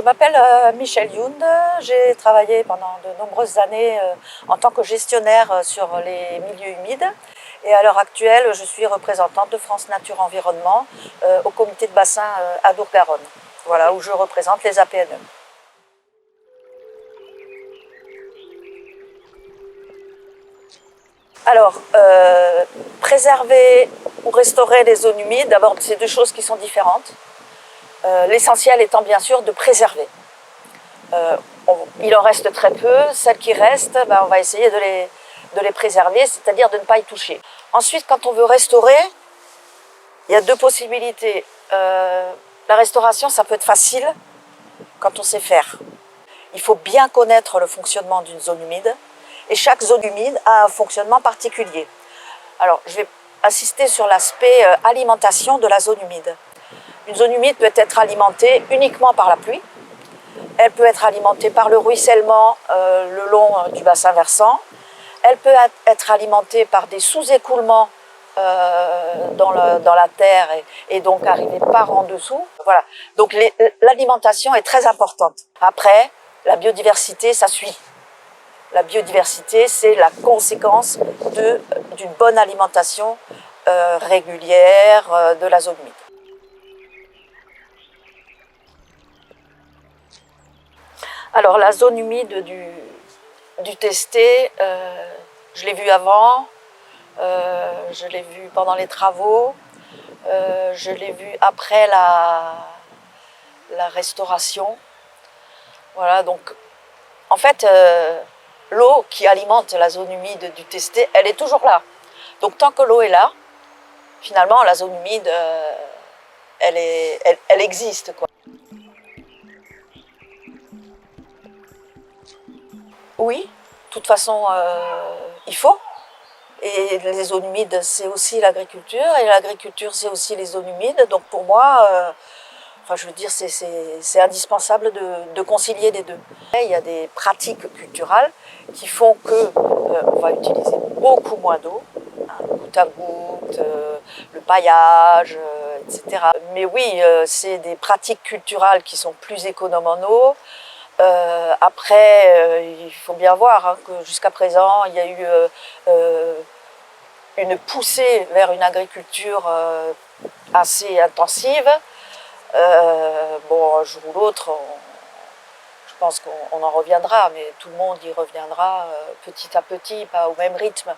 Je m'appelle Michèle Yound, j'ai travaillé pendant de nombreuses années en tant que gestionnaire sur les milieux humides et à l'heure actuelle je suis représentante de France Nature Environnement au comité de bassin Adour-Garonne, voilà, où je représente les APNE. Alors, préserver ou restaurer les zones humides, d'abord c'est deux choses qui sont différentes. L'essentiel étant bien sûr de préserver. Il en reste très peu, celles qui restent, on va essayer de les préserver, c'est-à-dire de ne pas y toucher. Ensuite, quand on veut restaurer, il y a deux possibilités. La restauration, ça peut être facile quand on sait faire. Il faut bien connaître le fonctionnement d'une zone humide, et chaque zone humide a un fonctionnement particulier. Alors, je vais insister sur l'aspect alimentation de la zone humide. Une zone humide peut être alimentée uniquement par la pluie. Elle peut être alimentée par le ruissellement le long du bassin versant. Elle peut être alimentée par des sous-écoulements dans la terre et donc arriver par en dessous. Voilà. Donc l'alimentation est très importante. Après, la biodiversité, ça suit. La biodiversité, c'est la conséquence d'une bonne alimentation régulière de la zone humide. Alors la zone humide du Testé, je l'ai vue avant, je l'ai vue pendant les travaux, je l'ai vue après la restauration. Voilà, donc en fait, l'eau qui alimente la zone humide du Testé, elle est toujours là. Donc tant que l'eau est là, finalement la zone humide, elle existe, quoi. Oui, de toute façon, il faut. Et les zones humides, c'est aussi l'agriculture, et l'agriculture, c'est aussi les zones humides. Donc pour moi, enfin, je veux dire, c'est indispensable de concilier les deux. Et il y a des pratiques culturelles qui font que on va utiliser beaucoup moins d'eau, hein, le goutte à goutte, le paillage, etc. Mais oui, c'est des pratiques culturelles qui sont plus économes en eau. Après, il faut bien voir hein, que jusqu'à présent, il y a eu une poussée vers une agriculture assez intensive. Bon, un jour ou l'autre, je pense qu'on en reviendra, mais tout le monde y reviendra petit à petit, pas au même rythme.